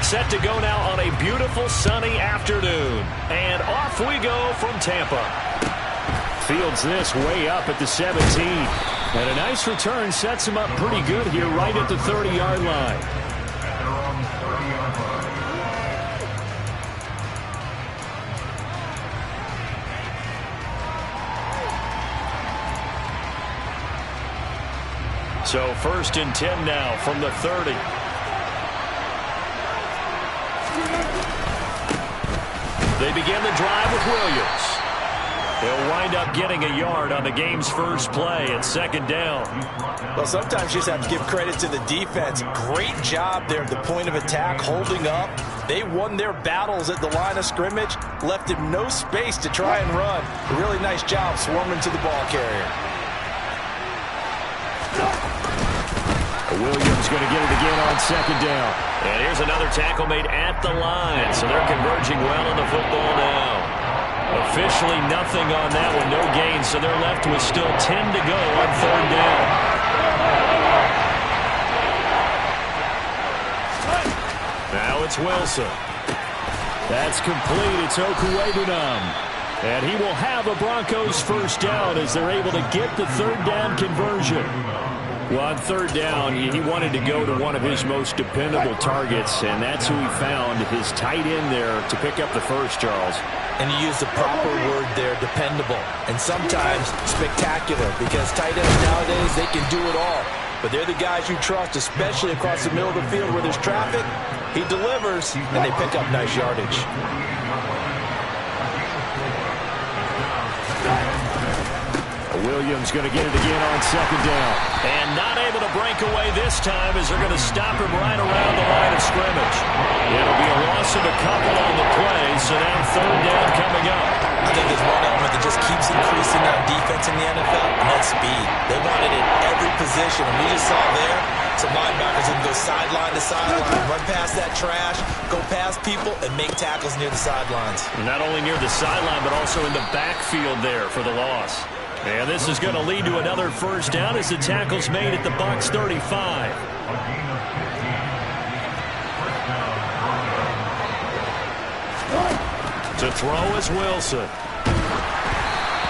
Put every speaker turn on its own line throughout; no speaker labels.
Set to go now on a beautiful sunny afternoon. And off we go from Tampa. Fields this way up at the 17. And a nice return sets him up pretty good here right at the 30-yard line. So 1st and 10 now from the 30. They begin the drive with Williams. He'll wind up getting a yard on the game's first play at 2nd down.
Well, sometimes you just have to give credit to the defense. Great job there at the point of attack, holding up. They won their battles at the line of scrimmage, left him no space to try and run. A really nice job swarming to the ball carrier.
Williams going to get it again on 2nd down. And here's another tackle made at the line. So they're converging well on the football now. Officially nothing on that one. No gain. So they're left with still 10 to go on 3rd down. Now it's Wilson. That's complete. It's Okuwebunam. And he will have a Broncos first down as they're able to get the 3rd down conversion. Well, on 3rd down, he wanted to go to one of his most dependable targets, and that's who he found, his tight end there, to pick up the first, Charles.
And you use the proper word there, dependable, and sometimes spectacular, because tight ends nowadays, they can do it all. But they're the guys you trust, especially across the middle of the field where there's traffic. He delivers, and they pick up nice yardage.
Williams going to get it again on 2nd down. And not able to break away this time as they're going to stop him right around the line of scrimmage. It'll be a loss of a couple on the play, so now 3rd down coming up.
I think there's one element that just keeps increasing on defense in the NFL, and that's speed. They want it in every position, and we just saw there some linebackers who can go sideline to sideline, run past that trash, go past people, and make tackles near the sidelines.
Not only near the sideline, but also in the backfield there for the loss. And this is going to lead to another first down as the tackle's made at the Bucs 35. To throw is Wilson.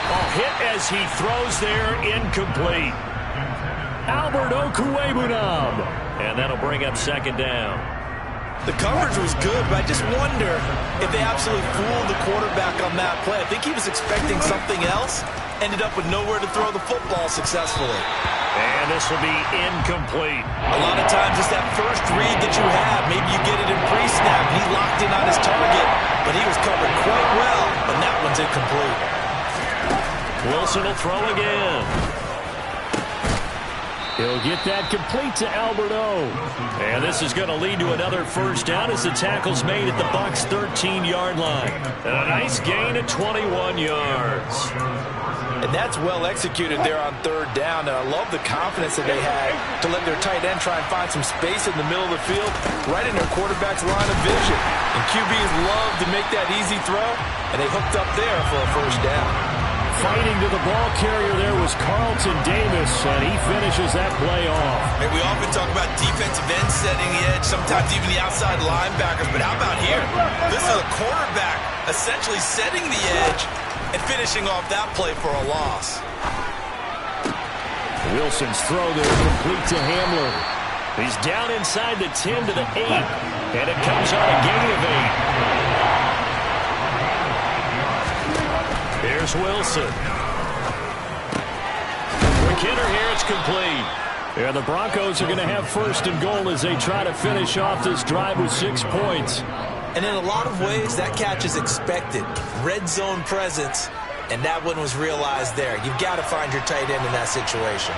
Oh, hit as he throws there, incomplete. Albert Okuwebunam. And that'll bring up 2nd down.
The coverage was good, but I just wonder if they absolutely fooled the quarterback on that play. I think he was expecting something else. Ended up with nowhere to throw the football successfully.
And this will be incomplete.
A lot of times it's that first read that you have. Maybe you get it in pre-snap, and he locked in on his target, but he was covered quite well, and that one's incomplete.
Wilson will throw again. He'll get that complete to Albert O. And this is going to lead to another first down as the tackle's made at the Bucs 13-yard line. And a nice gain of 21 yards.
And that's well executed there on 3rd down. And I love the confidence that they had to let their tight end try and find some space in the middle of the field, right in their quarterback's line of vision. And QBs love to make that easy throw, and they hooked up there for a first down.
Fighting to the ball carrier there was Carlton Davis, and he finishes that play off.
And we often talk about defensive ends setting the edge, sometimes even the outside linebackers. But how about here? This is a quarterback essentially setting the edge and finishing off that play for a loss.
Wilson's throw there complete to Hamler. He's down inside the 10 to the 8, and it comes on a gain of 8. Here's Wilson. Quick hitter here, it's complete. Yeah, the Broncos are going to have 1st and goal as they try to finish off this drive with 6 points.
And in a lot of ways, that catch is expected. Red zone presence, and that one was realized there. You've got to find your tight end in that situation.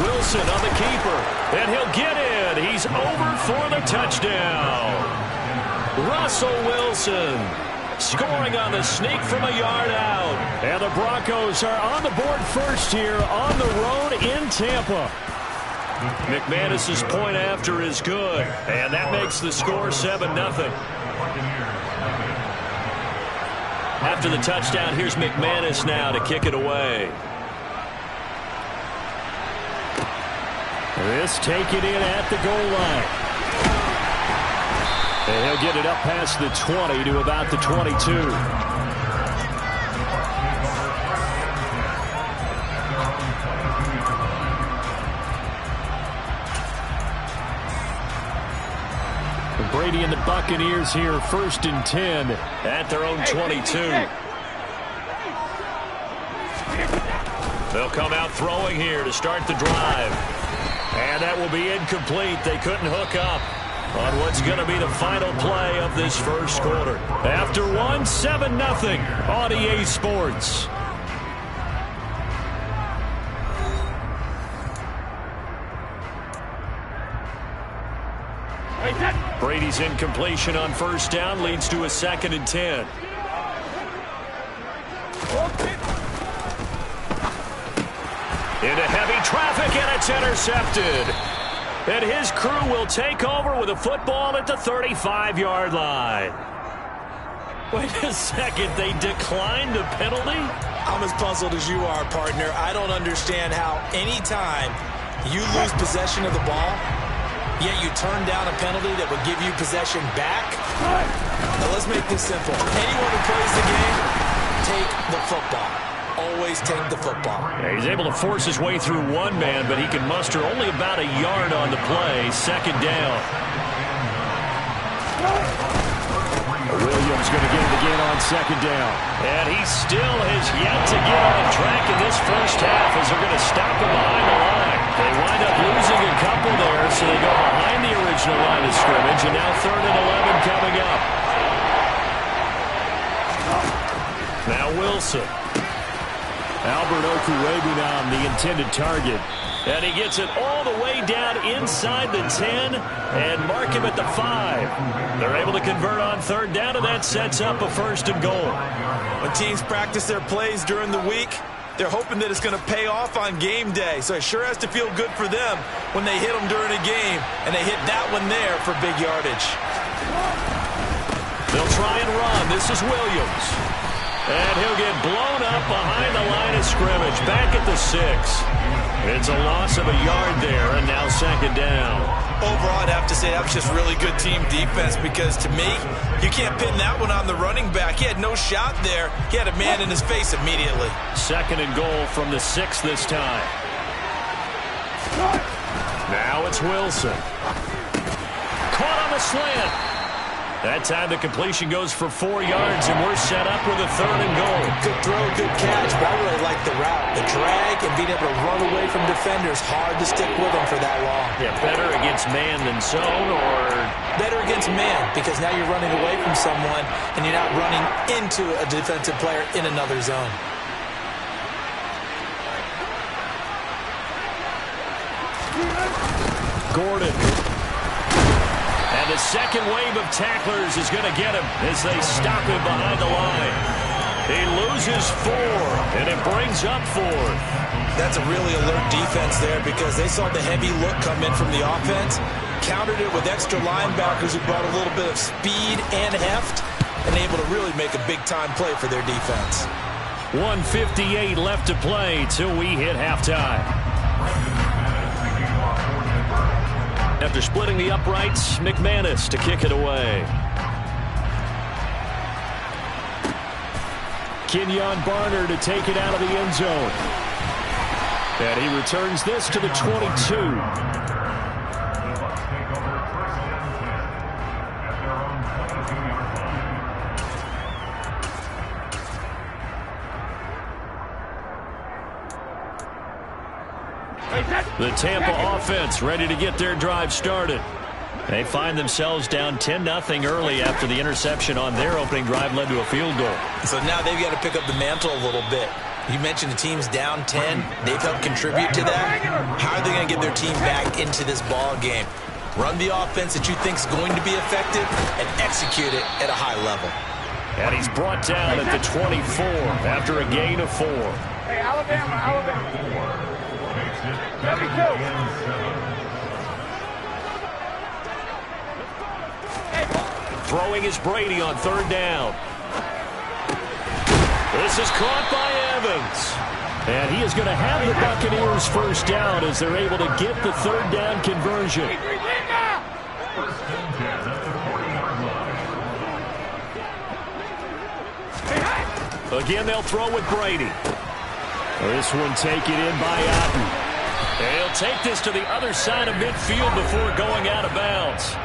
Wilson on the keeper, and he'll get in. He's over for the touchdown. Russell Wilson scoring on the sneak from a yard out. And the Broncos are on the board first here on the road in Tampa. McManus's point after is good, and that makes the score 7-0. After the touchdown, here's McManus now to kick it away. This taken in at the goal line. And he'll get it up past the 20 to about the 22. Brady and the Buccaneers here, 1st and 10 at their own 22. They'll come out throwing here to start the drive. And that will be incomplete. They couldn't hook up on what's going to be the final play of this first quarter. After one, 7-0 on EA Sports. Brady's incompletion on 1st down leads to a 2nd and 10. Into heavy traffic, and it's intercepted. And his crew will take over with a football at the 35-yard line. Wait a second, they declined the penalty?
I'm as puzzled as you are, partner. I don't understand how any time you lose possession of the ball, yet you turn down a penalty that would give you possession back. Now let's make this simple. Anyone who plays the game, take the football. Always take the football.
Yeah, he's able to force his way through one man, but he can muster only about a yard on the play. 2nd down. Williams going to get it again on 2nd down. And he still has yet to get on track in this first half as they're going to stop him behind the line. They wind up losing a couple there, so they go behind the original line of scrimmage, and now 3rd and 11 coming up. Now Wilson. Albert Okwuegbunam, the intended target. And he gets it all the way down inside the 10 and mark him at the 5. They're able to convert on 3rd down, and that sets up a 1st and goal.
When teams practice their plays during the week, they're hoping that it's going to pay off on game day. So it sure has to feel good for them when they hit them during a game, and they hit that one there for big yardage.
They'll try and run. This is Williams. And he'll get blown up behind the line of scrimmage, back at the 6. It's a loss of a yard there, and now 2nd down.
Overall, I'd have to say that was just really good team defense, because to me, you can't pin that one on the running back. He had no shot there. He had a man in his face immediately.
2nd and goal from the 6 this time. Now it's Wilson. Caught on the slant. That time the completion goes for 4 yards, and we're set up with a 3rd and goal.
Good throw, good catch, but I really like the route. The drag and being able to run away from defenders, hard to stick with them for that long.
Yeah, better against man than zone, or?
Better against man, because now you're running away from someone, and you're not running into a defensive player in another zone.
Gordon. And the second wave of tacklers is going to get him as they stop him behind the line. He loses 4, and it brings up 4th.
That's a really alert defense there, because they saw the heavy look come in from the offense, countered it with extra linebackers who brought a little bit of speed and heft, and able to really make a big-time play for their defense.
1:58 left to play till we hit halftime. After splitting the uprights, McManus to kick it away. Kenyon Barner to take it out of the end zone. And he returns this to the 22. The Tampa offense ready to get their drive started. They find themselves down 10-0 early after the interception on their opening drive led to a field goal.
So now they've got to pick up the mantle a little bit. You mentioned the team's down 10. They've helped contribute to that. How are they going to get their team back into this ball game? Run the offense that you think is going to be effective and execute it at a high level.
And he's brought down at the 24 after a gain of 4.
Hey, Alabama.
Throwing is Brady on 3rd down. This is caught by Evans. And he is going to have the Buccaneers first down as they're able to get the third down conversion. Again, they'll throw with Brady. This one taken in by Otten. He'll take this to the other side of midfield before going out of bounds.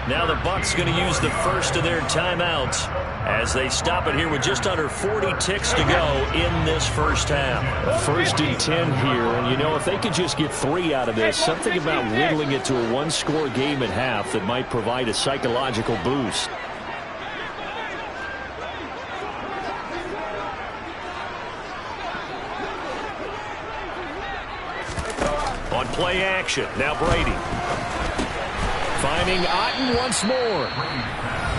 Now the Bucs going to use the first of their timeouts as they stop it here with just under 40 ticks to go in this first half. 1st and 10 here, and you know, if they could just get 3 out of this, something about whittling it to a one-score game at half that might provide a psychological boost. On play action, now Brady. Finding Otten once more.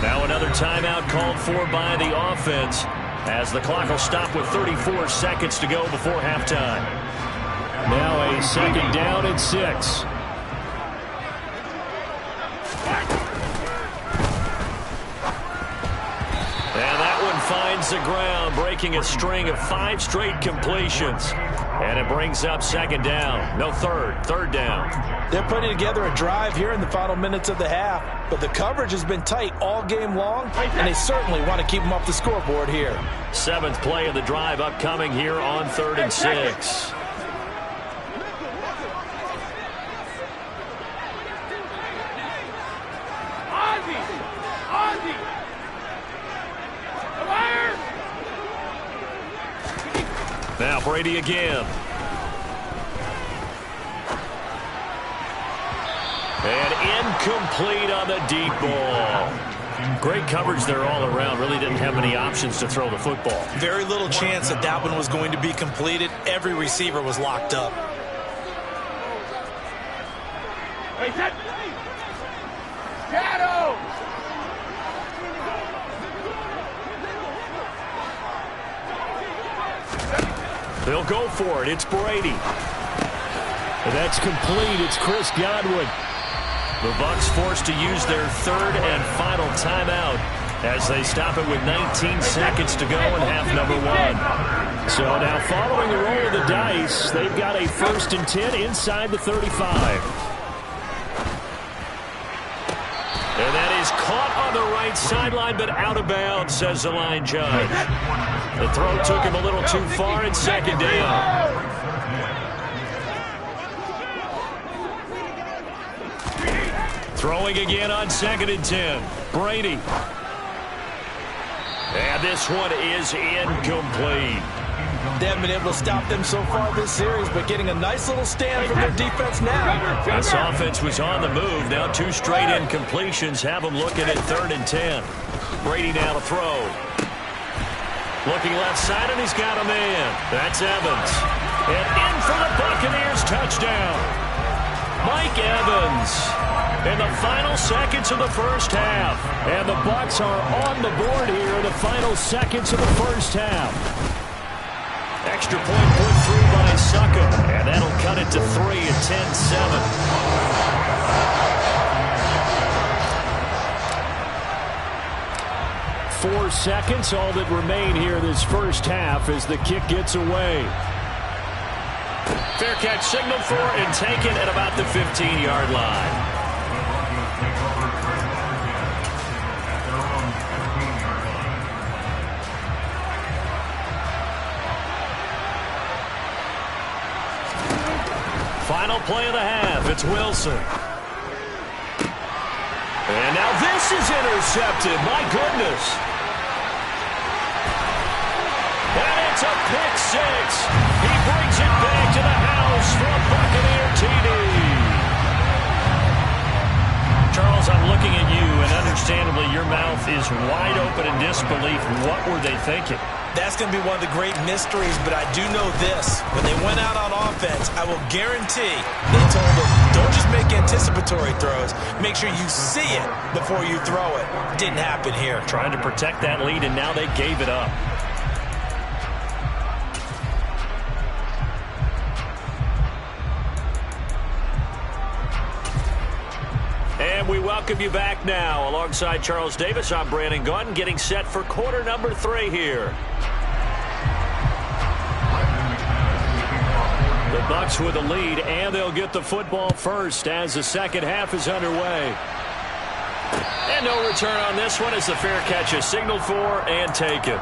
Now another timeout called for by the offense as the clock will stop with 34 seconds to go before halftime. Now a 2nd down and 6. And that one finds the ground, breaking a string of 5 straight completions. And it brings up 2nd down. No, third down.
They're putting together a drive here in the final minutes of the half, but the coverage has been tight all game long, and they certainly want to keep them off the scoreboard here.
7th play of the drive upcoming here on 3rd and 6. Now Brady again. And incomplete on the deep ball. Great coverage there all around. Really didn't have many options to throw the football.
Very little chance that that one was going to be completed. Every receiver was locked up.
Shadow!
They'll go for it. It's Brady. And that's complete. It's Chris Godwin. The Bucs forced to use their 3rd and final timeout as they stop it with 19 seconds to go in half number 1. So now following the roll of the dice, they've got a 1st and 10 inside the 35. And that is caught on the right sideline, but out of bounds, says the line judge. The throw took him a little too far. It's 2nd down. Throwing again on 2nd and 10. Brady. And this one is incomplete.
They haven't been able to stop them so far this series, but getting a nice little stand from their defense now.
This offense was on the move. Now 2 straight incompletions have them looking at 3rd and 10. Brady now to throw. Looking left side, and he's got a man. That's Evans. And in for the Buccaneers touchdown. Mike Evans. In the final seconds of the first half. And the Bucs are on the board here in the final seconds of the first half. Extra point put through by Suckum. And that'll cut it to 3 at 10-7. 4 seconds, all that remain here this first half as the kick gets away. Fair catch signaled for and taken at about the 15-yard line. Final play of the half. It's Wilson. And now this is intercepted. My goodness. And it's a pick 6. He brings it back to the house for a Buccaneer TD. Charles, I'm looking at you, and understandably your mouth is wide open in disbelief. What were they thinking?
That's going to be one of the great mysteries, but I do know this. When they went out on offense, I will guarantee they told them, don't just make anticipatory throws. Make sure you see it before you throw it. Didn't happen here.
Trying to protect that lead, and now they gave it up. And we welcome you back now. Alongside Charles Davis, I'm Brandon Gaudin, getting set for quarter number 3 here. Bucs with a lead, and they'll get the football first as the second half is underway. And no return on this one as the fair catch is signaled for and taken.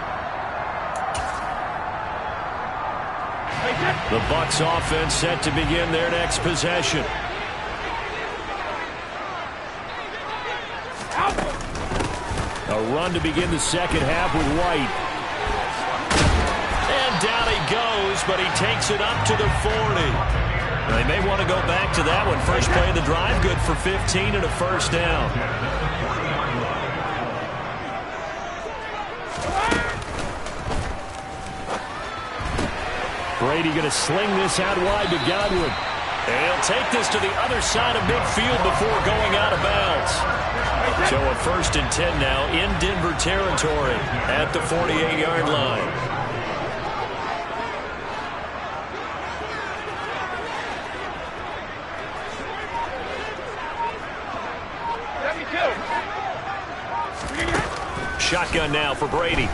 The Bucs offense set to begin their next possession. A run to begin the second half with White. And down he goes, but he takes it up to the 40. They may want to go back to that one. First play of the drive, good for 15 and a first down. Brady going to sling this out wide to Godwin. And he'll take this to the other side of midfield before going out of bounds. So a 1st and 10 now in Denver territory at the 48-yard line. Shotgun now for Brady.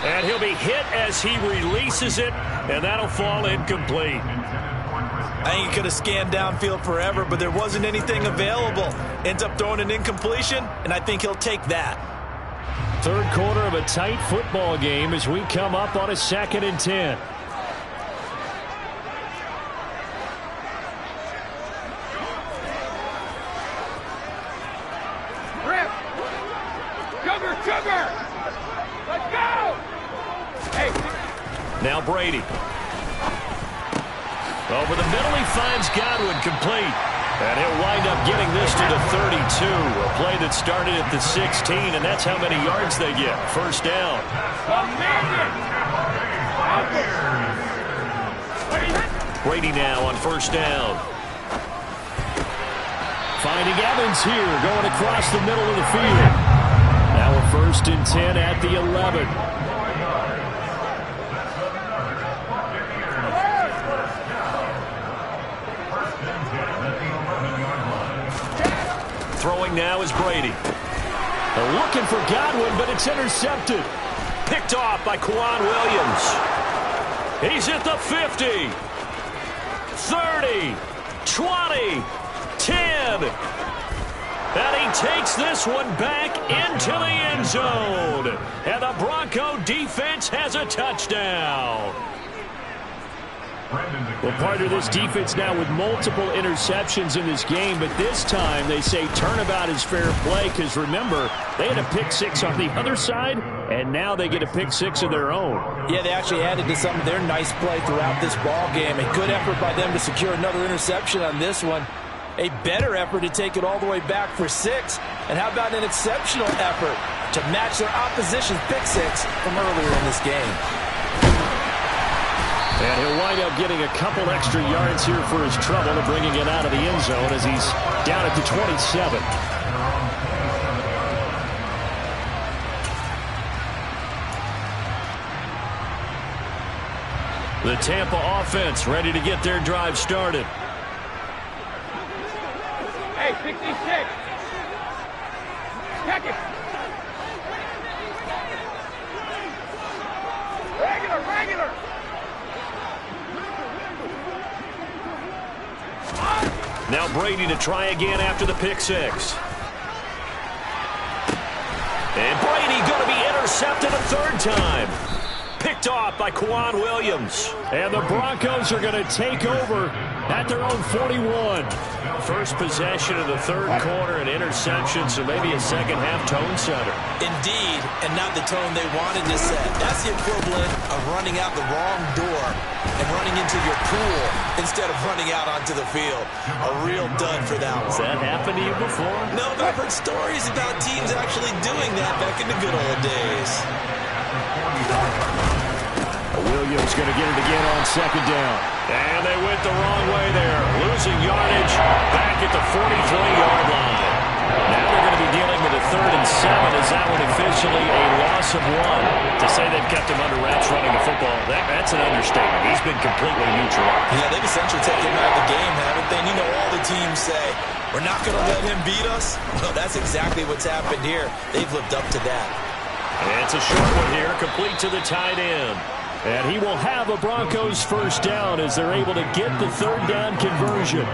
And he'll be hit as he releases it, and that'll fall incomplete.
I think he could have scanned downfield forever, but there wasn't anything available. Ends up throwing an incompletion, and I think he'll take that.
Third quarter of a tight football game as we come up on a 2nd and 10.
Let's go! Hey.
Now Brady. Over the middle, he finds Godwin complete. And he'll wind up getting this to the 32. A play that started at the 16, and that's how many yards they get. First down. Brady now on first down. Finding Evans here, going across the middle of the field. Now a 1st and 10 at the 11. Throwing now is Brady. They're looking for Godwin, but it's intercepted. Picked off by Quan Williams. He's at the 50. 30. 20. 10. And he takes this one back into the end zone. And the Bronco defense has a touchdown. Well, part of this defense now with multiple interceptions in this game, but this time they say turnabout is fair play because, remember, they had a pick six on the other side, and now they get a pick six of their own.
Yeah, they actually added to some of their nice play throughout this ball game. A good effort by them to secure another interception on this one. A better effort to take it all the way back for 6. And how about an exceptional effort to match their opposition's pick six from earlier in this game.
And he'll wind up getting a couple extra yards here for his trouble and bringing it out of the end zone as he's down at the 27. The Tampa offense ready to get their drive started.
Hey, 66. Check it. Regular.
Now Brady to try again after the pick six. And Brady going to be intercepted a third time. Picked off by Quan Williams. And the Broncos are going to take over at their own 41. First possession of the third quarter, an interception, so maybe a second half tone setter.
Indeed, and not the tone they wanted to set. That's the equivalent of running out the wrong door and running into your pool instead of running out onto the field. A real dud for that one.
Has that happened to you before?
No, but I've heard stories about teams actually doing that back in the good old days.
Williams going to get it again on second down. And they went the wrong way there. Losing yardage back at the 43-yard line. Now they're going to be dealing with a 3rd and 7 as that one officially a loss of 1. To say they've kept him under wraps running the football, that's an understatement. He's been completely neutralized.
Yeah, they've essentially taken him out of the game, haven't they? And you know all the teams say, we're not going to let him beat us. Well, that's exactly what's happened here. They've lived up to that.
And it's a short one here, complete to the tight end. And he will have a Broncos first down as they're able to get the third down conversion.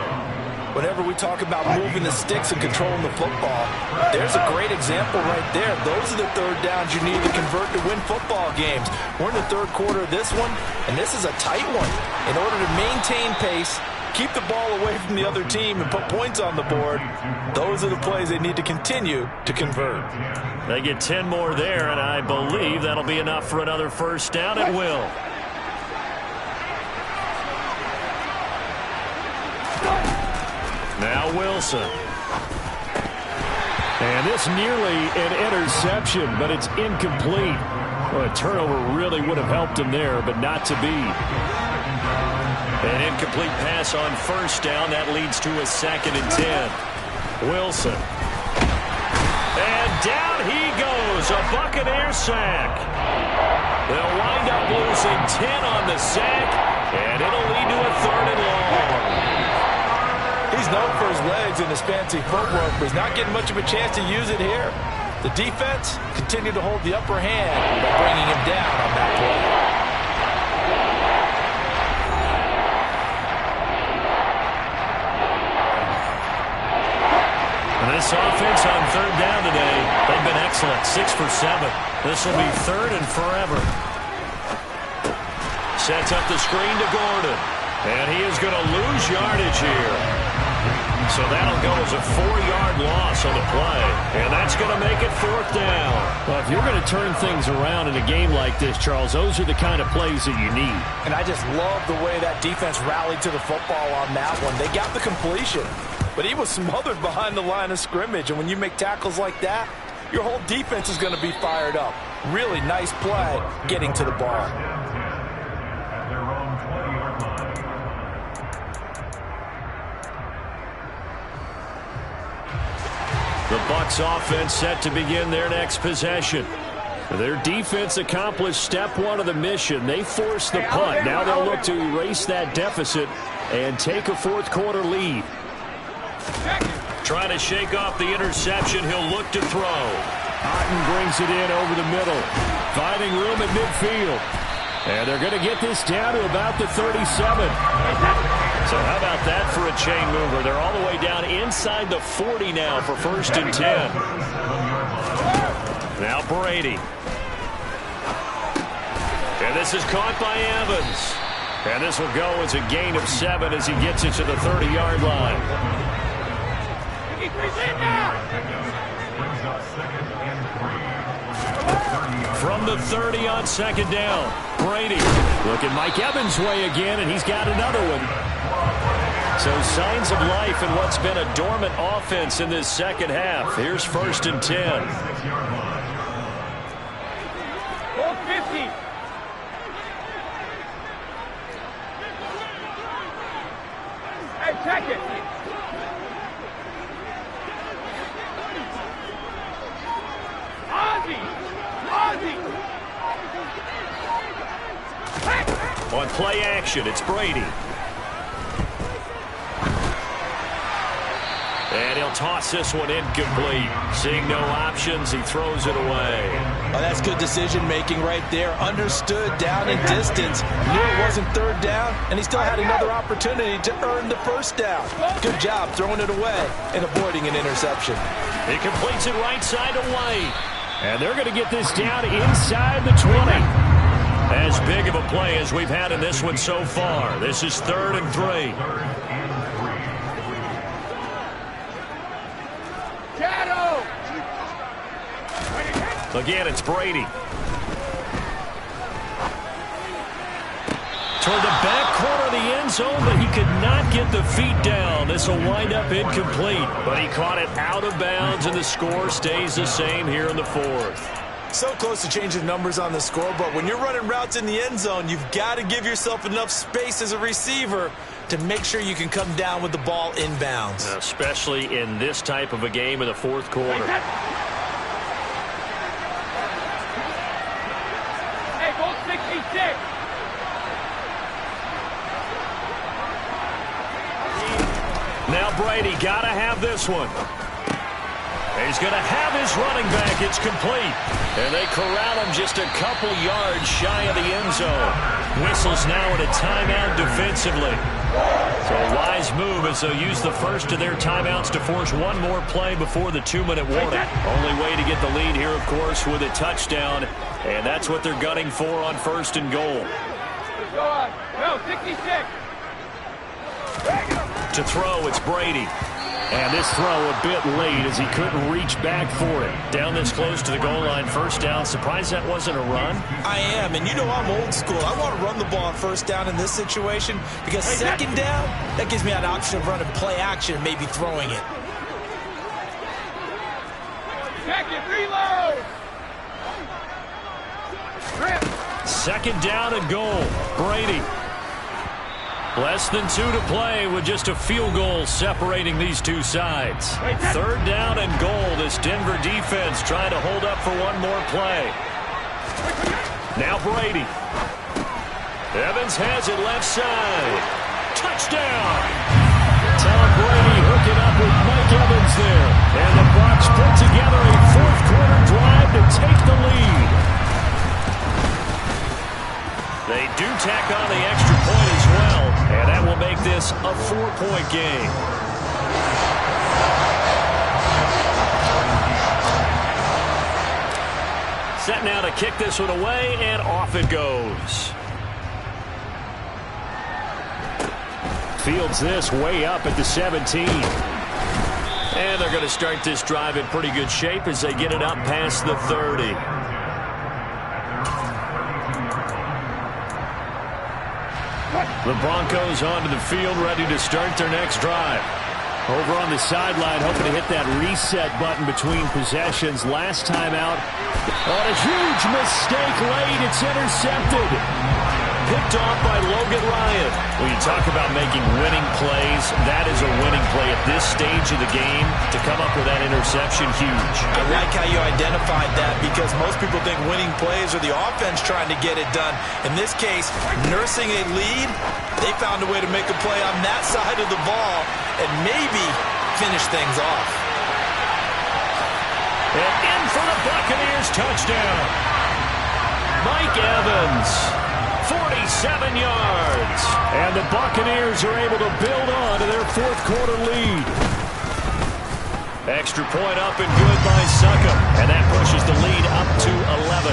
Whenever we talk about moving the sticks and controlling the football, there's a great example right there. Those are the third downs you need to convert to win football games. We're in the third quarter of this one, and this is a tight one. In order to maintain pace, keep the ball away from the other team, and put points on the board, those are the plays they need to continue to convert.
They get 10 more there, and I believe that'll be enough for another first down. It will. Now Wilson. And this nearly an interception, but it's incomplete. Well, a turnover really would have helped him there, but not to be. An incomplete pass on first down. That leads to a 2nd and 10. Wilson. And down he goes. A Buccaneer sack. They'll wind up losing 10 on the sack, and it'll lead to a 3rd and long.
He's known for his legs and his fancy footwork, but he's not getting much of a chance to use it here. The defense continued to hold the upper hand by bringing him down on that play.
And this offense on third down today, they've been excellent. 6 for 7. This will be 3rd and forever. Sets up the screen to Gordon. And he is going to lose yardage here. So that'll go as a 4-yard loss on the play. And that's going to make it 4th down. Well, if you're going to turn things around in a game like this, Charles, those are the kind of plays that you need.
And I just love the way that defense rallied to the football on that one. They got the completion, but he was smothered behind the line of scrimmage. And when you make tackles like that, your whole defense is going to be fired up. Really nice play getting to the ball.
The Bucs offense set to begin their next possession. Their defense accomplished step 1 of the mission. They forced the punt. Now they'll look to erase that deficit and take a 4th quarter lead. Trying to shake off the interception. He'll look to throw. Otten brings it in over the middle. Finding room at midfield. And they're going to get this down to about the 37. So how about that for a chain mover? They're all the way down inside the 40 now for 1st and 10. Now Brady. And this is caught by Evans. And this will go as a gain of 7 as he gets it to the 30-yard line. From the 30 on 2nd down, Brady looking Mike Evans' way again, and he's got another one. So signs of life in what's been a dormant offense in this second half. Here's 1st and 10.
Ball 50. Hey, check it.
On play action, it's Brady. And he'll toss this one incomplete. Seeing no options, he throws it away.
Oh, that's good decision-making right there. Understood down and distance. Knew it wasn't 3rd down, and he still had another opportunity to earn the 1st down. Good job throwing it away and avoiding an interception.
He completes it right side to White. And they're going to get this down inside the 20. As big of a play as we've had in this one so far. This is 3rd and 3.
Shadow.
Again, it's Brady. Toward the back corner of the end zone, but he could not get the feet down. This will wind up incomplete. But he caught it out of bounds, and the score stays the same here in the 4th.
So close to changing numbers on the score, but when you're running routes in the end zone, you've got to give yourself enough space as a receiver to make sure you can come down with the ball inbounds.
Especially in this type of a game in the 4th quarter.
Hey, ball 66.
Now Brady got to have this one. He's going to have his running back. It's complete. And they corral him just a couple yards shy of the end zone. Whistles now in a timeout defensively. So a wise move as they'll use the first of their timeouts to force one more play before the 2-minute warning. Only way to get the lead here, of course, with a touchdown. And that's what they're gunning for on 1st and goal.
Go on. Go, 66.
To throw, it's Brady. And this throw a bit late as he couldn't reach back for it. Down this close to the goal line, 1st down. Surprised that wasn't a run?
I am, and you know I'm old school. I want to run the ball on 1st down in this situation because 2nd down, that gives me an option of running play action and maybe throwing it.
Second, reload.
2nd down and goal. Brady. Less than 2 to play with just a field goal separating these two sides. 3rd down and goal. This Denver defense trying to hold up for one more play. Now Brady. Evans has it left side. Touchdown! Tom Brady hooking up with Mike Evans there. And the Bucs put together a 4th-quarter drive to take the lead. They do tack on the extra point as well, and that will make this a 4-point game. Set now to kick this one away, and off it goes. Fields this way up at the 17. And they're going to start this drive in pretty good shape as they get it up past the 30. The Broncos onto the field, ready to start their next drive. Over on the sideline, hoping to hit that reset button between possessions. Last time out, on a huge mistake late, it's intercepted. Picked off by Logan Ryan. When you talk about making winning plays, that is a winning play at this stage of the game. To come up with that interception, huge.
I like how you identified that because most people think winning plays are the offense trying to get it done. In this case, nursing a lead, they found a way to make a play on that side of the ball and maybe finish things off.
And in for the Buccaneers touchdown. Mike Evans. 47 yards. And the Buccaneers are able to build on to their 4th-quarter lead. Extra point up and good by Succop. And that pushes the lead up to 11.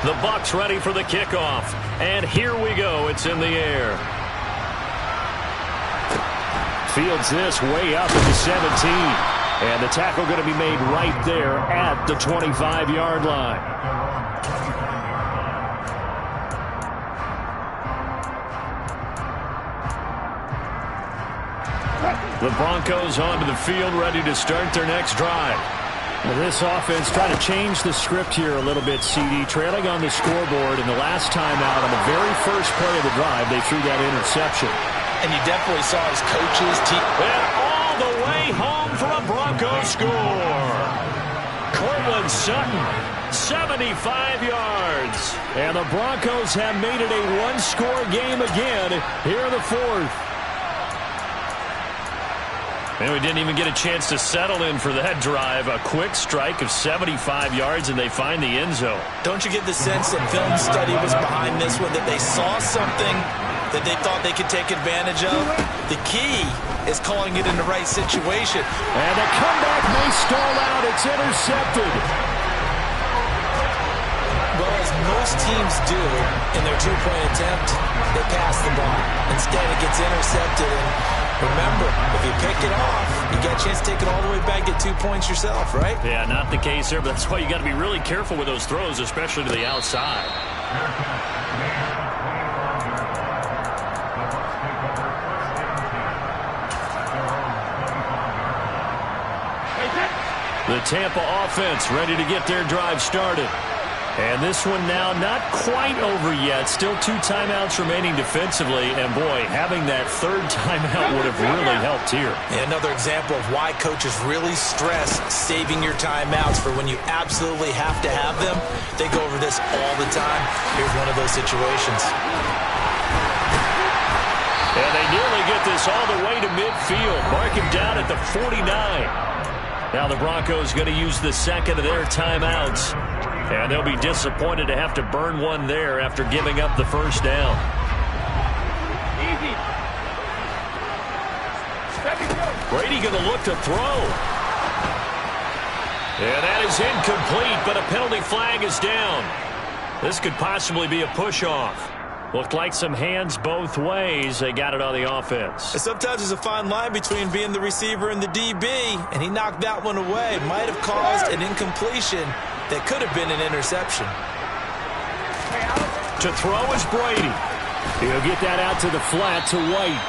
The Bucs ready for the kickoff. And here we go. It's in the air. Fields this way up at the 17. And the tackle going to be made right there at the 25-yard line. The Broncos onto the field, ready to start their next drive. Well, this offense trying to change the script here a little bit, CD. Trailing on the scoreboard, and the last time out on the very first play of the drive, they threw that interception.
And you definitely saw his coaches,
and all the way home for a Broncos score. Cortland Sutton, 75 yards. And the Broncos have made it a one-score game again here in the 4th. And we didn't even get a chance to settle in for that drive. A quick strike of 75 yards, and they find the end zone.
Don't you get the sense that film study was behind this one, that they saw something that they thought they could take advantage of? The key is calling it in the right situation.
And the comeback may stall out. It's intercepted.
Well, as most teams do in their two-point attempt, they pass the ball. Instead, it gets intercepted. And remember, if you pick it off, you got a chance to take it all the way back, get 2 points yourself, right?
Yeah, not the case here, but that's why you got to be really careful with those throws, especially to the outside. The Tampa offense ready to get their drive started. And this one now not quite over yet. Still 2 timeouts remaining defensively. And, boy, having that third timeout would have really helped here.
And another example of why coaches really stress saving your timeouts for when you absolutely have to have them. They go over this all the time. Here's one of those situations.
And they nearly get this all the way to midfield. Mark him down at the 49. Now the Broncos going to use the second of their timeouts. And they'll be disappointed to have to burn one there after giving up the first down.
Easy.
Brady going to look to throw. And that is incomplete, but a penalty flag is down. This could possibly be a push-off. Looked like some hands both ways. They got it on the offense.
Sometimes there's a fine line between being the receiver and the DB, and he knocked that one away. Might have caused an incompletion that could have been an interception.
To throw is Brady. He'll get that out to the flat to White.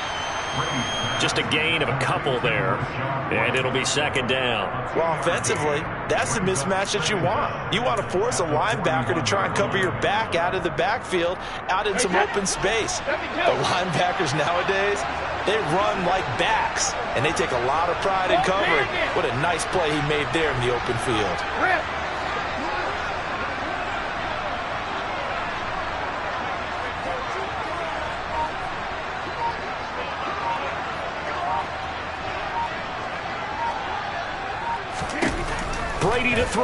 Just a gain of a couple there, and it'll be second down.
Well, offensively, that's the mismatch that you want. You want to force a linebacker to try and cover your back out of the backfield, out in some open space. The linebackers nowadays, they run like backs, and they take a lot of pride in covering. What a nice play he made there in the open field.
Brady to throw.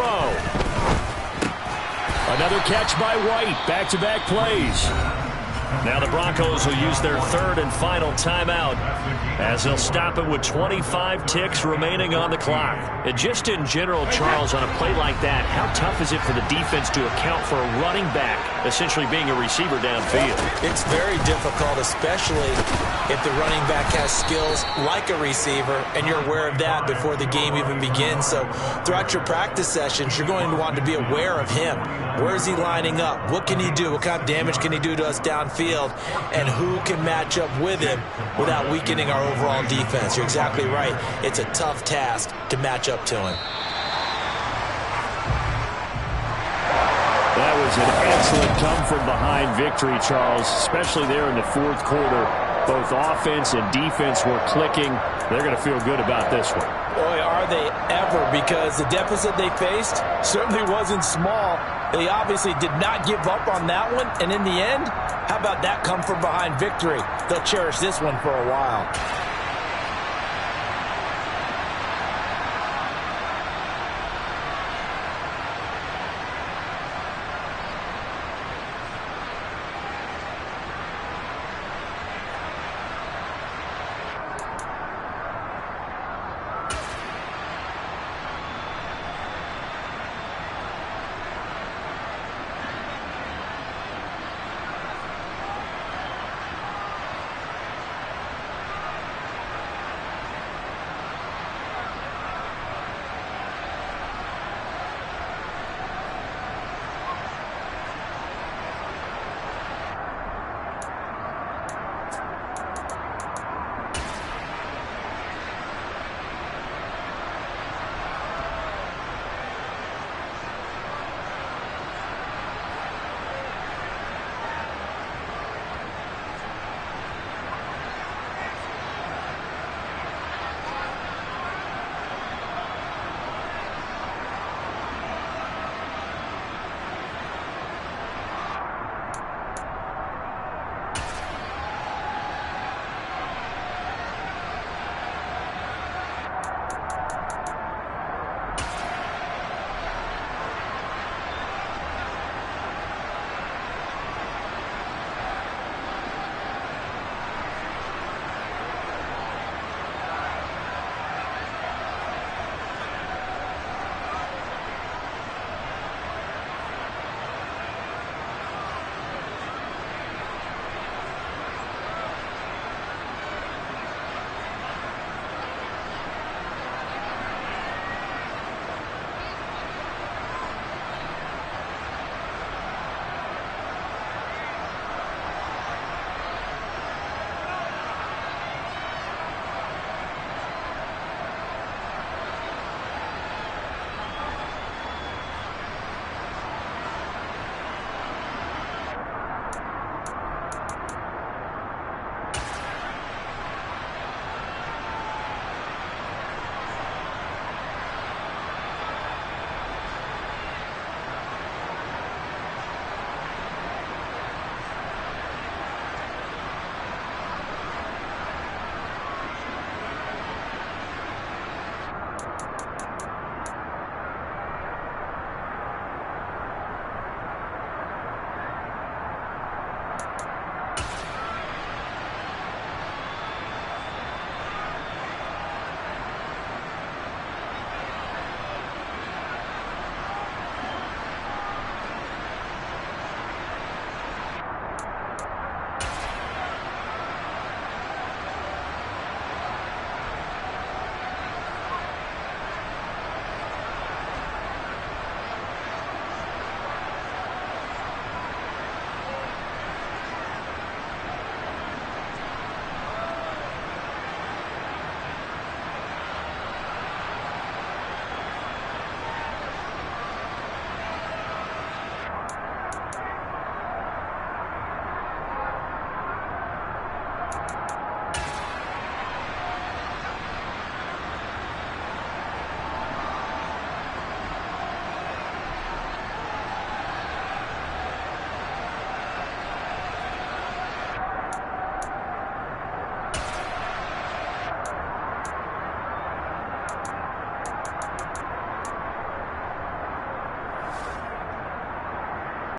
Another catch by White. Back-to-back plays. Now the Broncos will use their third and final timeout as they'll stop it with 25 ticks remaining on the clock. And just in general, Charles, on a play like that, how tough is it for the defense to account for a running back essentially being a receiver downfield?
It's very difficult, especially if the running back has skills like a receiver, and you're aware of that before the game even begins. So throughout your practice sessions, you're going to want to be aware of him. Where is he lining up? What can he do? What kind of damage can he do to us downfield? And who can match up with him without weakening our overall defense? You're exactly right. It's a tough task to match up to him.
That was an excellent come-from-behind victory, Charles, especially there in the fourth quarter. Both offense and defense were clicking. They're going to feel good about this one.
Boy, are they ever, because the deficit they faced certainly wasn't small. They obviously did not give up on that one, and in the end, how about that come-from-behind victory? They'll cherish this one for a while.